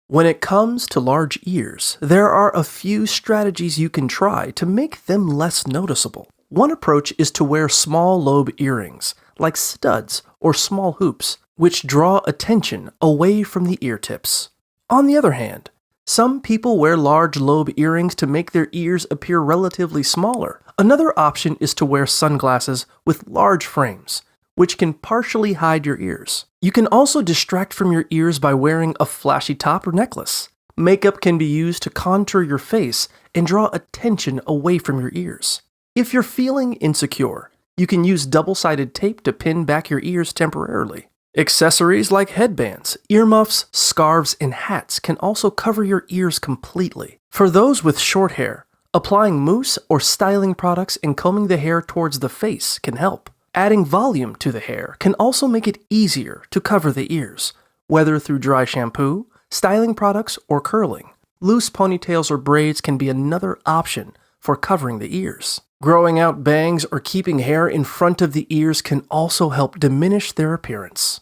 When it comes to large ears, there are a few strategies you can try to make them less noticeable. One approach is to wear small lobe earrings, like studs or small hoops, which draw attention away from the ear tips. On the other hand, some people wear large lobe earrings to make their ears appear relatively smaller. Another option is to wear sunglasses with large frames, which can partially hide your ears. You can also distract from your ears by wearing a flashy top or necklace. Makeup can be used to contour your face and draw attention away from your ears. If you're feeling insecure, you can use double-sided tape to pin back your ears temporarily. Accessories like headbands, earmuffs, scarves, and hats can also cover your ears completely. For those with short hair, applying mousse or styling products and combing the hair towards the face can help. Adding volume to the hair can also make it easier to cover the ears, whether through dry shampoo, styling products, or curling. Loose ponytails or braids can be another option for covering the ears. Growing out bangs or keeping hair in front of the ears can also help diminish their appearance.